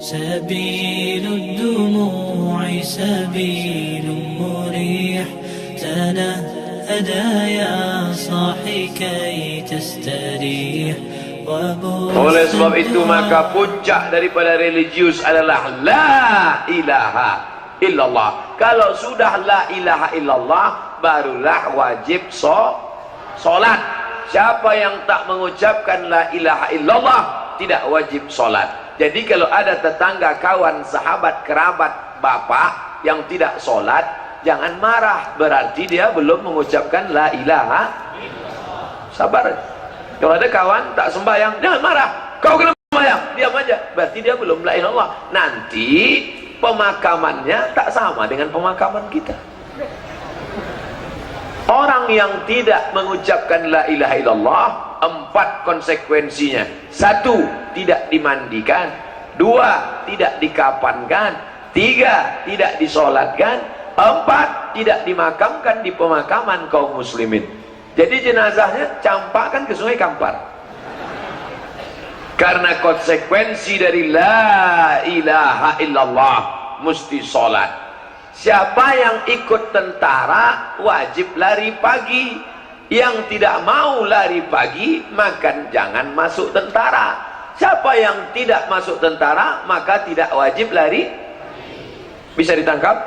سبيل الدموع سبيل مريح تنهدى يا صاحي كي تستريح. Oleh sebab itu maka puncak daripada religius adalah la ilaha illallah. Kalau sudah la ilaha illallah barulah wajib solat. Siapa yang tak mengucapkan la ilaha illallah tidak wajib solat. Jadi kalau ada tetangga, kawan, sahabat, kerabat, bapak yang tidak solat, jangan marah, berarti dia belum mengucapkan la ilaha. Sabar. Kalau ada kawan tak sembahyang, jangan marah. Kau kena sembahyang, diam aja. Berarti dia belum la ilaha illallah. Nanti pemakamannya tak sama dengan pemakaman kita. Orang yang tidak mengucapkan la ilaha illallah, 4 konsekuensinya. 1, tidak dimandikan. 2, tidak dikafankan. 3, tidak disolatkan. 4, tidak dimakamkan di pemakaman kaum muslimin. Jadi jenazahnya campakkan ke Sungai Kampar. Karena konsekuensi dari la ilaha illallah mesti sholat. Siapa yang ikut tentara wajib lari pagi. Yang tidak mau lari pagi maka jangan masuk tentara. Siapa yang tidak masuk tentara maka tidak wajib lari. Bisa ditangkap?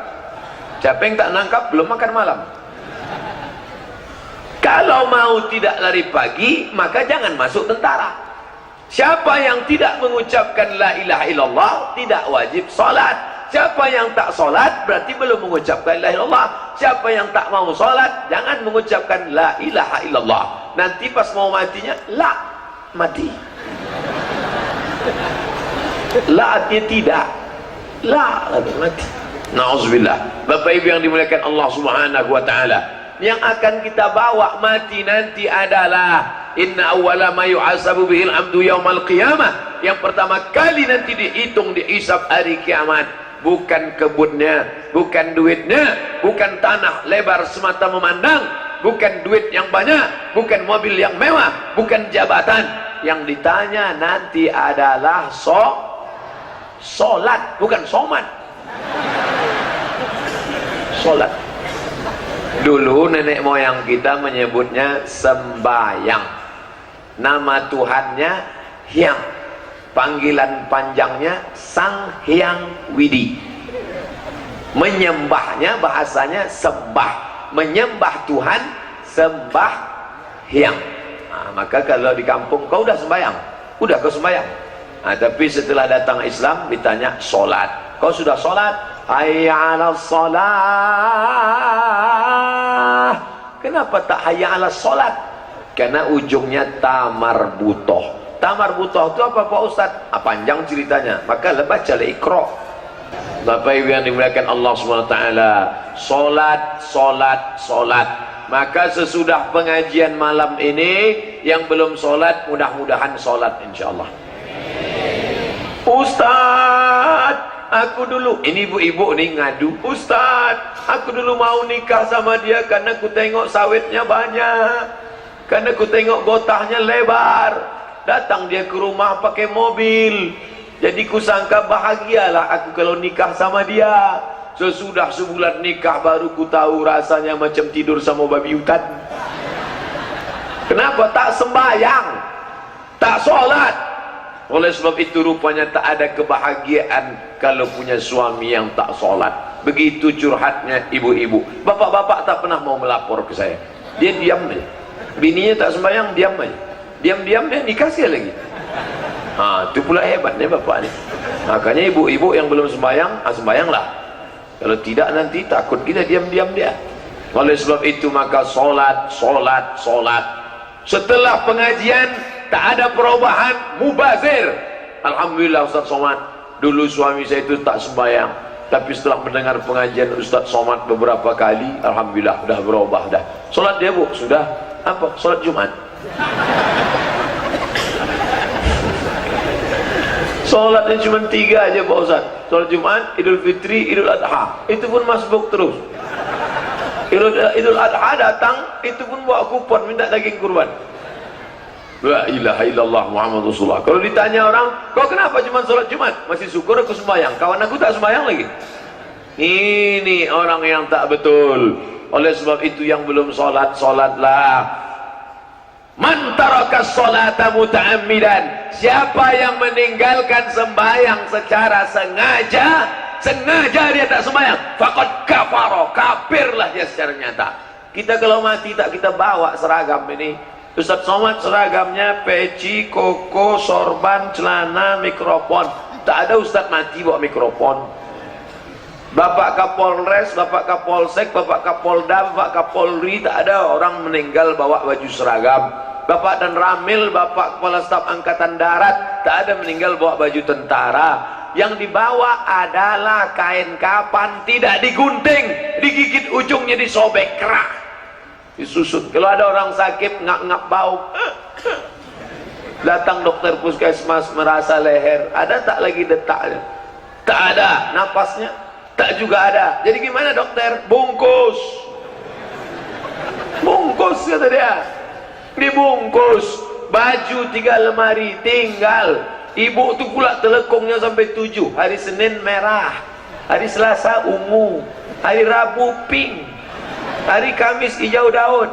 Siapa yang tak nangkap belum makan malam. Kalau mau tidak lari pagi maka jangan masuk tentara. Siapa yang tidak mengucapkan la ilaha illallah tidak wajib salat. Siapa yang tak salat berarti belum mengucapkan la ilaha illallah. Siapa yang tak mau salat jangan mengucapkan la ilaha illallah. Nanti pas mau matinya la mati. La artinya tidak. La mati. Nauzubillah. Bapak Ibu yang dimuliakan Allah Subhanahu wa taala, yang akan kita bawa mati nanti adalah inna awwala ma yuhasabu bihil abdu yaumal qiyamah. Yang pertama kali nanti dihitung, dihisab hari kiamat, bukan kebunnya, bukan duitnya, bukan tanah lebar semata memandang, bukan duit yang banyak, bukan mobil yang mewah, bukan jabatan. Yang ditanya nanti adalah solat, bukan somat. Solat. Dulu nenek moyang kita menyebutnya sembahyang. Nama Tuhannya Hyang. Panggilan panjangnya Sang Hyang Widi. Menyembahnya bahasanya sembah. Menyembah Tuhan sembah Hyang. Nah, maka kalau di kampung kau udah sembahyang? Udah kau sembahyang. Nah, tapi setelah datang Islam ditanya solat. Kau sudah solat? Hayya 'alas shalah. Kenapa tak hayya 'alas salat? Karena ujungnya tamar butoh. Tamar butoh itu apa Pak Ustaz? Panjang ceritanya. Maka bacalah Iqra. Bapak Ibu yang dimuliakan Allah Subhanahu wa taala, salat. Maka sesudah pengajian malam ini yang belum salat mudah-mudahan salat insyaallah. Ustaz, aku dulu, ini ibu-ibu nih ngadu, Ustaz, aku dulu mau nikah sama dia karena aku tengok sawitnya banyak, karena aku tengok gotahnya lebar. Datang dia ke rumah pakai mobil, jadi ku sangka bahagialah aku kalau nikah sama dia. Sesudah sebulan nikah baru ku tahu rasanya macam tidur sama babi hutan. Kenapa tak sembahyang, tak sholat? Oleh sebab itu rupanya tak ada kebahagiaan kalau punya suami yang tak sholat. Begitu curhatnya ibu-ibu. Bapak-bapak tak pernah mau melapor ke saya. Dia diam aja. Bininya tak sembahyang, diam aja. Diam-diam dia dikasih lagi. Itu pula hebatnya bapak ini. Makanya ibu-ibu yang belum sembahyang, sembahyanglah. Kalau tidak nanti takut kita diam-diam dia. Oleh sebab itu maka sholat. Setelah pengajian tak ada perubahan, mubazir. Alhamdulillah Ustaz Somad, dulu suami saya itu tak sembahyang, tapi setelah mendengar pengajian Ustaz Somad beberapa kali, alhamdulillah dah berubah dah. Solat dia Bu, sudah apa? Solat Jumat. Solatnya cuma 3 aja Pak Ustaz. Solat Jumat, Idul Fitri, Idul Adha. Itu pun masbuk terus. Idul Adha datang, itu pun bawa kupon minta daging kurban. La ilaha illallah Muhammad Rasulullah. Kalau ditanya orang, kau kenapa cuma sholat Jumat? Masih syukur aku sembahyang, kawan aku tak sembahyang lagi. Ini orang yang tak betul. Oleh sebab itu yang belum sholat, sholatlah. Man taraka sholata muta'ammidan, siapa yang meninggalkan sembahyang secara sengaja dia tak sembahyang, faqad kafara, kafirlah dia secara nyata. Kita kalau mati tak kita bawa seragam ini. Ustaz Somad seragamnya peci, koko, sorban, celana, mikrofon. Tak ada ustaz mati bawa mikrofon. Bapak Kapolres, Bapak Kapolsek, Bapak Kapolda, Bapak Kapolri, tak ada orang meninggal bawa baju seragam. Bapak dan Ramil, Bapak Kepala Staf Angkatan Darat, tak ada meninggal bawa baju tentara. Yang dibawa adalah kain kapan, tidak digunting, digigit ujungnya, disobek kerak, disusut. Kalau ada orang sakit ngap-ngap bau, datang dokter puskesmas merasa leher, ada tak lagi detaknya? Tak ada. Napasnya tak juga ada. Jadi gimana dokter? Bungkus, bungkus kata dia. Dibungkus, baju 3 lemari tinggal. Ibu tu pula telekongnya sampai 7. Hari Senin merah, hari Selasa ungu, hari Rabu pink, hari Kamis hijau daun,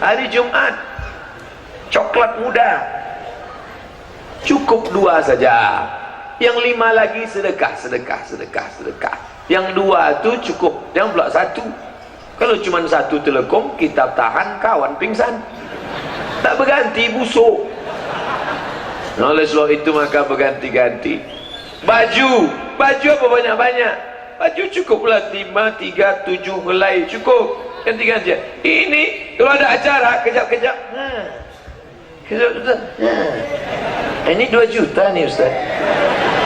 hari Jumat coklat muda. Cukup 2 saja, yang 5 lagi sedekah. Yang 2 tu cukup, yang pula 1. Kalau cuma 1 telekong kita tahan, kawan pingsan, tak berganti, busuk. Oleh sebab itu maka berganti-ganti. Baju apa banyak-banyak? Baju cukuplah 5, 3, 7 helai, cukup. Ganti-ganti. Ini kalau ada acara kejap-kejap. Ini 2 juta nih Ustaz.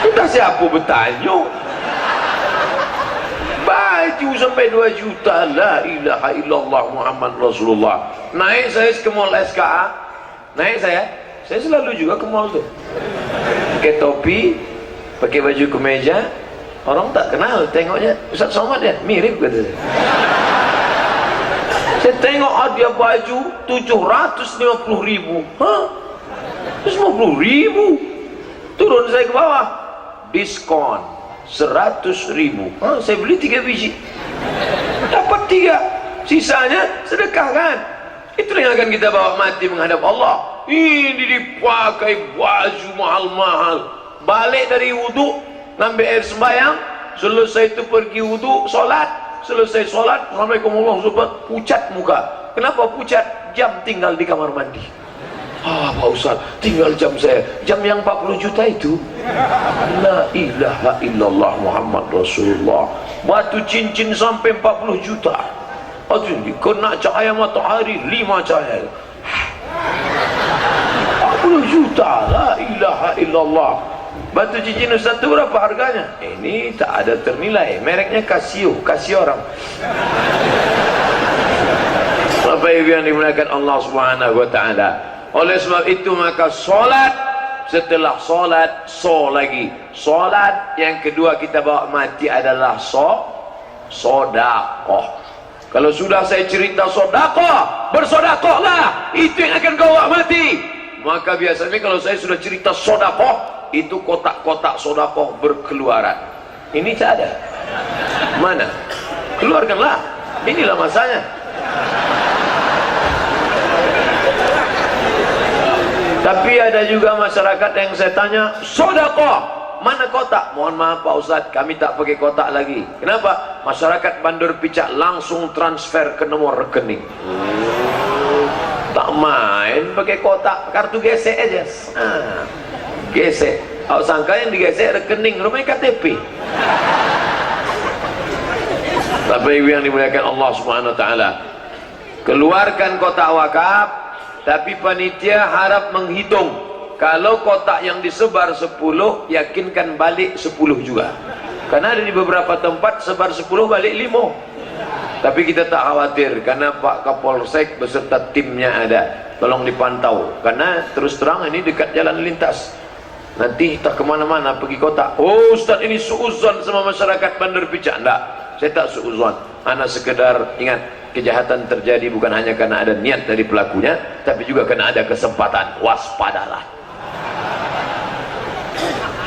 Entah siapa bertanya. Baju sampai 2 juta. La ilaha illallah Muhammad Rasulullah. Naik saya ke mall SKA. Naik saya selalu juga ke mall tuh. Pakai topi, pakai baju kemeja. Orang tak kenal, tengoknya Ustaz Somad ya, mirip kata saya. Saya tengok dia baju 750.000. Hah? 750.000. Turun saya ke bawah. Diskon 100.000. Hah? Saya beli 3 biji. Dapat 3. Sisanya sedekahkan. Itulah yang akan kita bawa mati menghadap Allah. Ini dipakai baju mahal-mahal. Balik dari wudhu, ngambil air sembahyang. Selesai itu pergi wudhu, solat. Selesai solat, Assalamualaikum warahmatullahi wabarakatuh, pucat muka. Kenapa pucat? Jam tinggal di kamar mandi. Pak Ustaz, tinggal jam saya. Jam yang 40 juta itu. La ilaha illallah Muhammad Rasulullah. Batu cincin sampai 40 juta. Aduh, kena cahaya matahari 5 cahaya. 40 juta. La ilaha illallah. Batu cincin Ustaz itu berapa harganya? Ini tak ada ternilai. Mereknya Casio orang. Bapak Ibu yang dimuliakan Allah Subhanahu wa taala. Oleh sebab itu maka solat, setelah solat lagi. Solat yang kedua kita bawa mati adalah sodakoh. Kalau sudah saya cerita sodakoh, bersodakohlah, itu yang akan kau bawa mati. Maka biasanya kalau saya sudah cerita sodakoh, itu kotak-kotak sodakoh berkeluaran. Ini tak ada. Mana? Keluarkanlah. Inilah masanya. Tapi ada juga masyarakat yang saya tanya, sodakoh, mana kotak? Mohon maaf Pak Ustadz, kami tak pakai kotak lagi. Kenapa? Masyarakat Bandar Picak langsung transfer ke nomor rekening. Tak main pakai kotak, kartu gesek aja. Gesek. Aku sangka yang digesek rekening, rupanya KTP. Bapak Ibu yang dimuliakan Allah Subhanahu wa taala. Keluarkan kotak wakaf, tapi panitia harap menghitung. Kalau kotak yang disebar 10, yakinkan balik 10 juga. Karena ada di beberapa tempat sebar 10 balik 5. Tapi kita tak khawatir, karena Pak Kapolsek beserta timnya ada. Tolong dipantau, karena terus terang ini dekat jalan lintas. Nanti tak kemana-mana pergi kotak. Oh Ustaz, ini suuzon sama masyarakat Bandar Picak. Enggak, saya tak suuzon. Anak sekedar ingat, kejahatan terjadi bukan hanya karena ada niat dari pelakunya, tapi juga karena ada kesempatan. Waspadalah.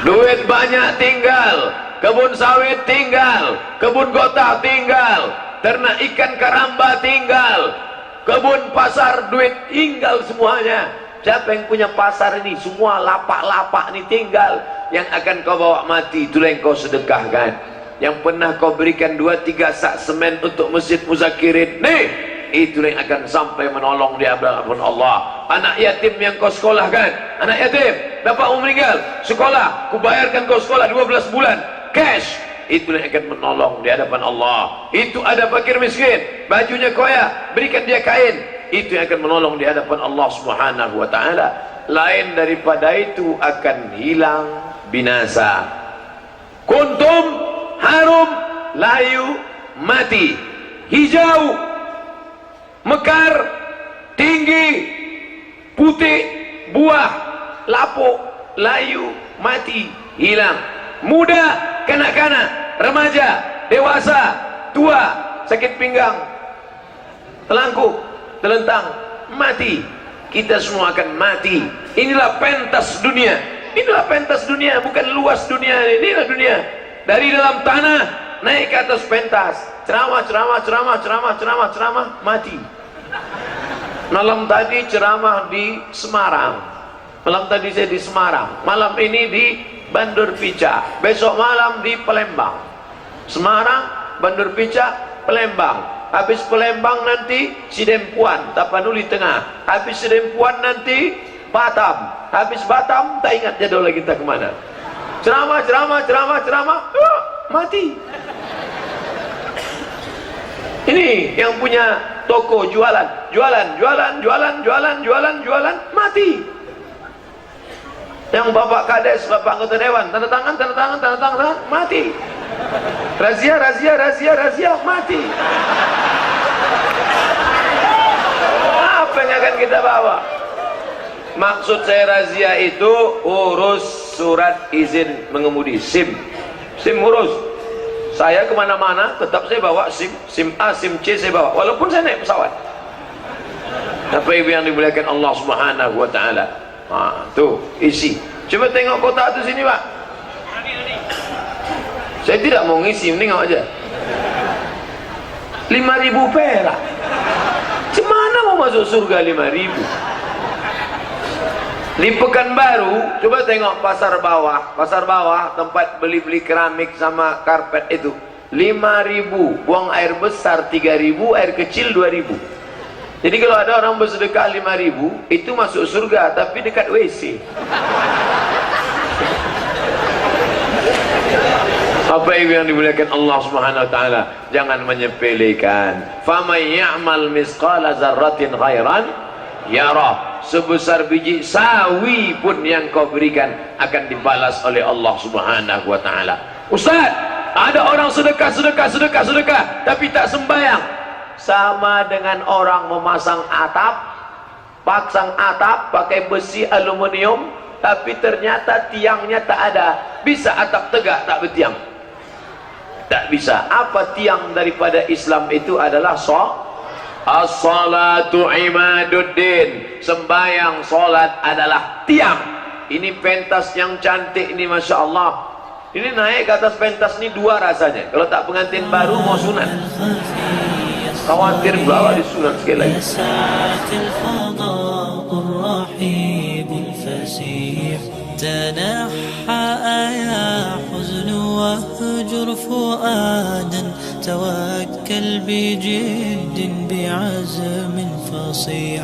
Duit banyak tinggal, kebun sawit tinggal, kebun kota tinggal, ternak ikan karamba tinggal, kebun pasar duit tinggal semuanya. Siapa yang punya pasar ini? Semua lapak-lapak ini tinggal. Yang akan kau bawa mati, itulah yang kau sedekahkan. Yang pernah kau berikan 2-3 sak semen untuk masjid Muzakirin, nih, itulah yang akan sampai menolong di hadapan Allah. Anak yatim yang kau sekolahkan, anak yatim, bapakmu meninggal, sekolah, ku bayarkan kau sekolah 12 bulan, cash, itulah yang akan menolong di hadapan Allah. Itu ada fakir miskin, bajunya koyak, berikan dia kain, itu yang akan menolong di hadapan Allah Subhanahu wa ta'ala. Lain daripada itu akan hilang binasa. Kuntum harum layu mati, hijau mekar tinggi putih, buah lapuk layu mati hilang. Muda kanak-kanak, remaja, dewasa, tua, sakit pinggang, telangkuk, telentang, mati. Kita semua akan mati. Inilah pentas dunia. Inilah pentas dunia, bukan luas dunia. Inilah dunia. Dari dalam tanah naik ke atas pentas. Ceramah, mati. Malam tadi ceramah di Semarang. Malam tadi saya di Semarang. Malam ini di Bandur Pica. Besok malam di Palembang. Semarang, Bandur Pica, Palembang. Habis Palembang nanti Sidempuan, Tapanuli Tengah. Habis Sidempuan nanti Batam. Habis Batam tak ingat jadwal lagi kita kemana. Ceramah, mati. Ini yang punya toko jualan, mati. Yang bapak kades, bapak anggota dewan, tanda tangan, mati. Razia, mati. Apa yang akan kita bawa? Maksud saya razia itu urus surat izin mengemudi, SIM urus. Saya kemana-mana tetap saya bawa SIM A, SIM C saya bawa, walaupun saya naik pesawat. Apa ibu yang dimuliakan Allah Subhanahu wa ta'ala. Tuh isi. Coba tengok kotak itu sini pak. Saya tidak mau ngisi, tengok aja. 5.000 perak. Cemana mau masuk surga 5.000? Di Pekanbaru, coba tengok pasar bawah tempat beli-beli keramik sama karpet itu 5.000, buang air besar 3.000, air kecil 2.000. Jadi kalau ada orang bersedekah 5.000 itu masuk surga, tapi dekat WC. Apa yang dimuliakan Allah Subhanahu wa taala, jangan menyepelekan. Faman ya'mal misqala dzarratin khairan yarah. Sebesar biji sawi pun yang kau berikan akan dibalas oleh Allah Subhanahu wa taala. Ustaz, ada orang sedekah tapi tak sembahyang. Sama dengan orang memasang pasang atap pakai besi aluminium tapi ternyata tiangnya tak ada. Bisa atap tegak tak bertiang? Tak bisa. Apa tiang daripada Islam itu adalah as-salatu imaduddin. Sembayang, solat adalah tiang. Ini pentas yang cantik ini, Masya Allah. Ini naik ke atas pentas ini 2 rasanya. Kalau tak pengantin baru mau sunat, khawatir bawa disunat sekali lagi. تنحى يا حزن واهجر فؤادا توكل بجد بعزم فصيح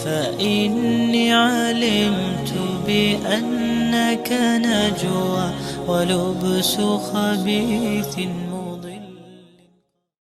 فإني علمت بأنك نجوى ولبس خبيث